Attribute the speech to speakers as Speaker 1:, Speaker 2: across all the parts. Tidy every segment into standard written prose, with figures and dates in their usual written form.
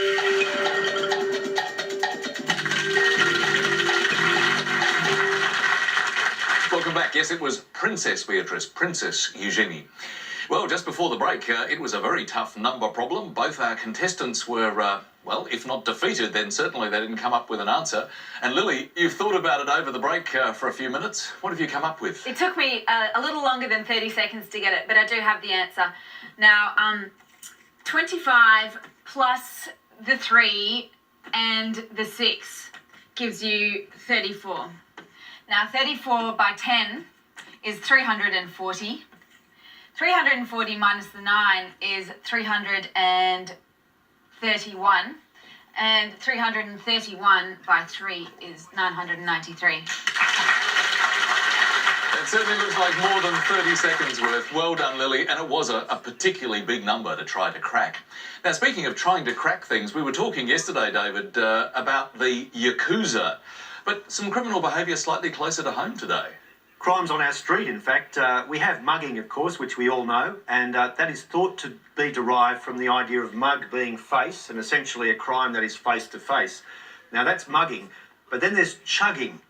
Speaker 1: Welcome back. Yes, it was Princess Beatrice, Princess Eugenie. Well, just before the break, it was a very tough number problem. Both our contestants were, well, if not defeated, then certainly they didn't come up with an answer. And Lily, you've thought about it over the break for a few minutes. What have you come up with?
Speaker 2: It took me a little longer than 30 seconds to get it, but I do have the answer. Now, 25 plus the 3 and the 6 gives you 34. Now, 34 by 10 is 340. 340 minus the 9 is 331. And 331 by 3 is 993.
Speaker 1: It certainly looks like more than 30 seconds worth. Well done, Lily. And it was a particularly big number to try to crack. Now, speaking of trying to crack things, we were talking yesterday, David, about the Yakuza. But some criminal behaviour slightly closer to home today.
Speaker 3: Crimes on our street, in fact. We have mugging, of course, which we all know, and that is thought to be derived from the idea of mug being face, and essentially a crime that is face-to-face. Now, that's mugging. But then there's chugging,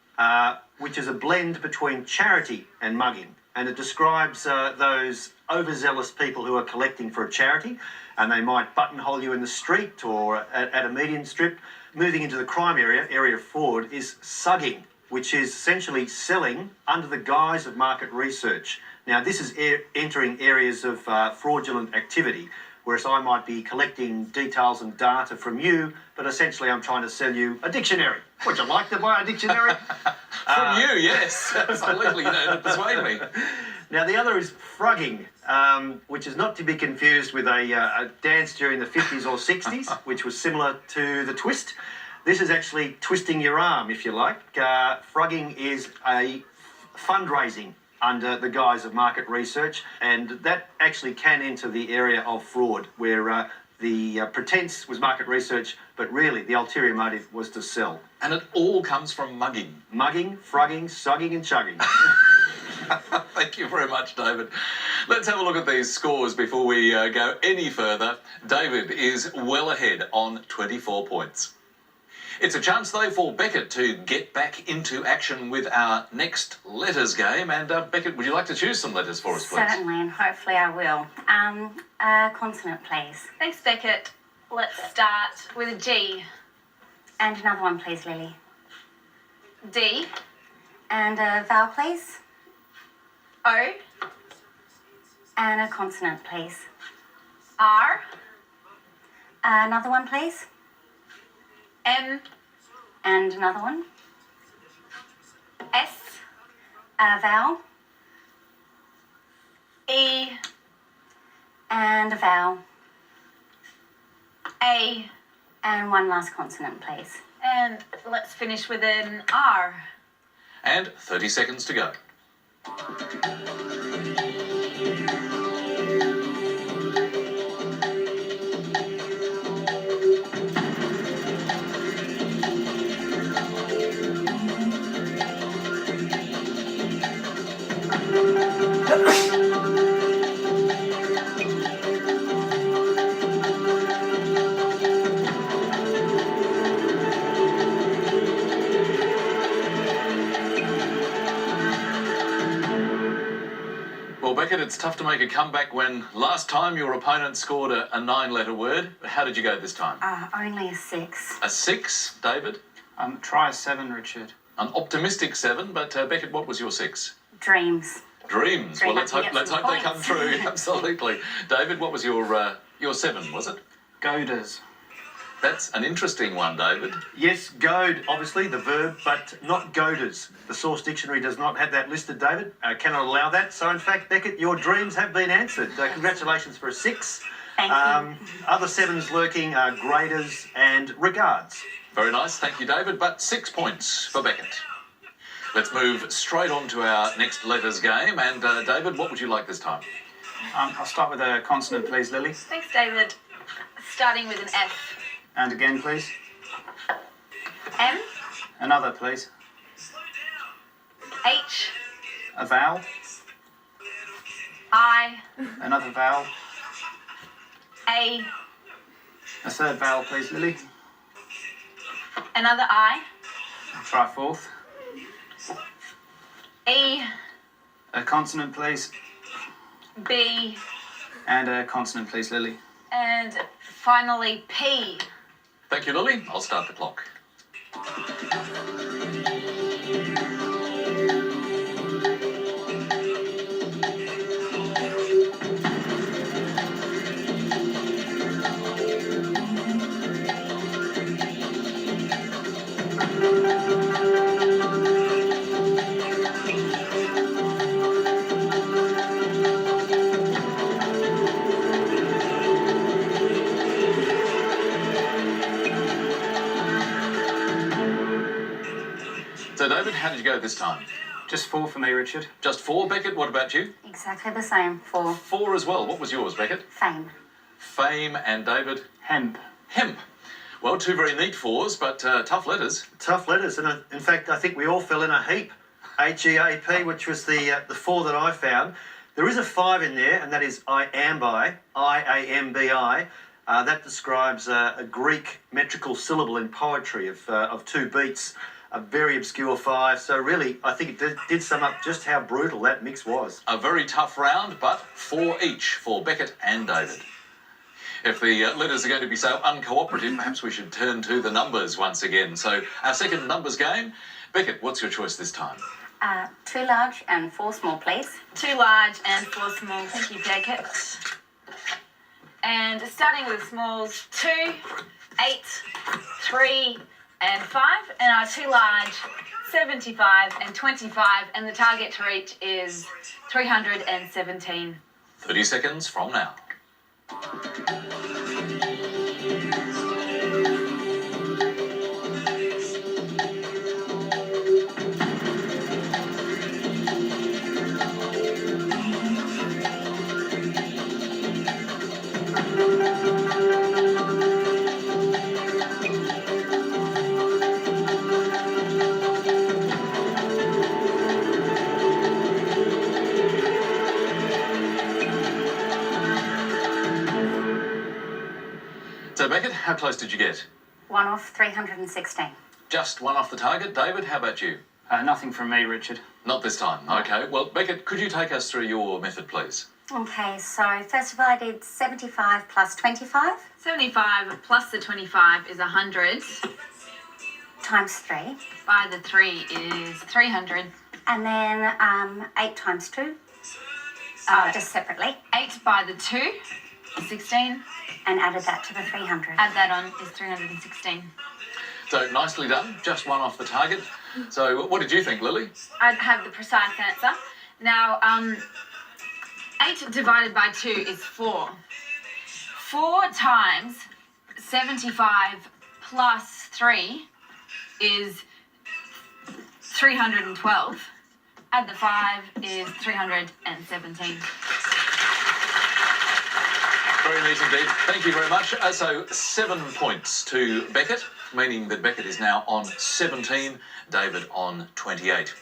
Speaker 3: which is a blend between charity and mugging, and it describes those overzealous people who are collecting for a charity, and they might buttonhole you in the street or at a median strip. Moving into the crime area of fraud, is sugging, which is essentially selling under the guise of market research. Now, this is entering areas of fraudulent activity, whereas I might be collecting details and data from you, but essentially I'm trying to sell you a dictionary. Would you like to buy a dictionary?
Speaker 1: From you, yes, absolutely, to persuade me.
Speaker 3: Now, the other is frugging, which is not to be confused with a dance during the 50s or 60s, which was similar to the twist. This is actually twisting your arm, if you like. Frugging is a fundraising under the guise of market research, and that actually can enter the area of fraud, where the pretense was market research, but really the ulterior motive was to sell.
Speaker 1: And it all comes from mugging.
Speaker 3: Mugging, frugging, sugging and chugging.
Speaker 1: Thank you very much, David. Let's have a look at these scores before we go any further. David is well ahead on 24 points. It's a chance, though, for Beckett to get back into action with our next letters game. And, Beckett, would you like to choose some letters for us, please?
Speaker 4: Certainly, and hopefully I will. Consonant, please.
Speaker 2: Thanks, Beckett. Let's start with a G.
Speaker 4: And another one, please, Lily.
Speaker 2: D.
Speaker 4: And a vowel, please.
Speaker 2: O.
Speaker 4: And a consonant, please.
Speaker 2: R.
Speaker 4: Another one, please.
Speaker 2: M.
Speaker 4: And another one.
Speaker 2: S.
Speaker 4: A vowel.
Speaker 2: E.
Speaker 4: And a vowel.
Speaker 2: A.
Speaker 4: And one last consonant, please.
Speaker 2: And let's finish with an R.
Speaker 1: And 30 seconds to go. Well, Beckett, it's tough to make a comeback when last time your opponent scored a 9-letter word. How did you go this time?
Speaker 4: Only a 6.
Speaker 1: A 6, David?
Speaker 5: Try a 7, Richard.
Speaker 1: An optimistic 7, but Beckett, what was your 6?
Speaker 4: Dreams.
Speaker 1: Dreams.
Speaker 4: Very
Speaker 1: Well, let's
Speaker 4: lucky
Speaker 1: hope
Speaker 4: to get some
Speaker 1: they come
Speaker 4: points.
Speaker 1: true. Absolutely. David, what was your 7, was it?
Speaker 5: Goaders.
Speaker 1: That's an interesting one, David.
Speaker 3: Yes, goad, obviously, the verb, but not goaders. The Source Dictionary does not have that listed, David. Cannot allow that. So, in fact, Beckett, your dreams have been answered. Congratulations for a 6.
Speaker 4: Thank you.
Speaker 3: Other 7s lurking are graders and regards.
Speaker 1: Very nice. Thank you, David. But 6 points for Beckett. Let's move straight on to our next letters game. And, David, what would you like this time?
Speaker 5: I'll start with a consonant, please, Lily.
Speaker 2: Thanks, David. Starting with an F.
Speaker 5: And again, please.
Speaker 2: M.
Speaker 5: Another, please.
Speaker 2: H.
Speaker 5: A vowel.
Speaker 2: I.
Speaker 5: Another vowel.
Speaker 2: A.
Speaker 5: A third vowel, please, Lily.
Speaker 2: Another I.
Speaker 5: I'll try fourth.
Speaker 2: E.
Speaker 5: A consonant, please.
Speaker 2: B.
Speaker 5: And a consonant, please, Lily.
Speaker 2: And finally P.
Speaker 1: Thank you, Lily. I'll start the clock. So, David, how did you go this time?
Speaker 5: Just 4 for me, Richard.
Speaker 1: Just 4. Beckett, what about you?
Speaker 4: Exactly the same for
Speaker 1: 4 as well. What was yours, Beckett?
Speaker 4: fame.
Speaker 1: Fame and David?
Speaker 5: Hemp.
Speaker 1: Hemp. Well, 2 very neat 4s, but tough letters.
Speaker 3: Tough letters, and in fact, I think we all fell in a heap. H-E-A-P, which was the 4 that I found. There is a 5 in there, and that is iambi, I-A-M-B-I. That describes a Greek metrical syllable in poetry of 2 beats, a very obscure 5. So really, I think it did sum up just how brutal that mix was.
Speaker 1: A very tough round, but 4 each for Beckett and David. If the letters are going to be so uncooperative, perhaps we should turn to the numbers once again. So our second numbers game. Beckett, what's your choice this time?
Speaker 4: 2 large and 4 small, please.
Speaker 2: 2 large and 4 small. Thank you, Beckett. And starting with smalls, 2, 8, 3, and 5. And our 2 large, 75 and 25. And the target to reach is 317.
Speaker 1: 30 seconds from now. So, Beckett, how close did you get?
Speaker 4: 1 off 316.
Speaker 1: Just 1 off the target. David, how about you?
Speaker 5: Nothing from me, Richard.
Speaker 1: Not this time. Okay. Well, Beckett, could you take us through your method, please?
Speaker 4: Okay, so first of all, I did 75 plus 25
Speaker 2: 75 plus the 25 is 100.
Speaker 4: times 3.
Speaker 2: By the 3 is 300.
Speaker 4: And then 8 times 2, just separately,
Speaker 2: 8 by the 2 is 16.
Speaker 4: and added that to the 300.
Speaker 2: Add that on is 316.
Speaker 1: So, nicely done. Just 1 off the target. So, what did you think, Lily?
Speaker 2: I'd have the precise answer. Now, 8 divided by 2 is 4. 4 times 75 plus 3 is 312. Add the 5 is 317.
Speaker 1: Very neat indeed. Thank you very much. So 7 points to Beckett, meaning that Beckett is now on 17, David on 28.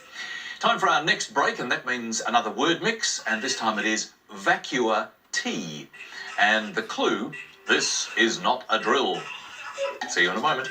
Speaker 1: Time for our next break, and that means another word mix, and this time it is vacua tea. And the clue, this is not a drill. See you in a moment.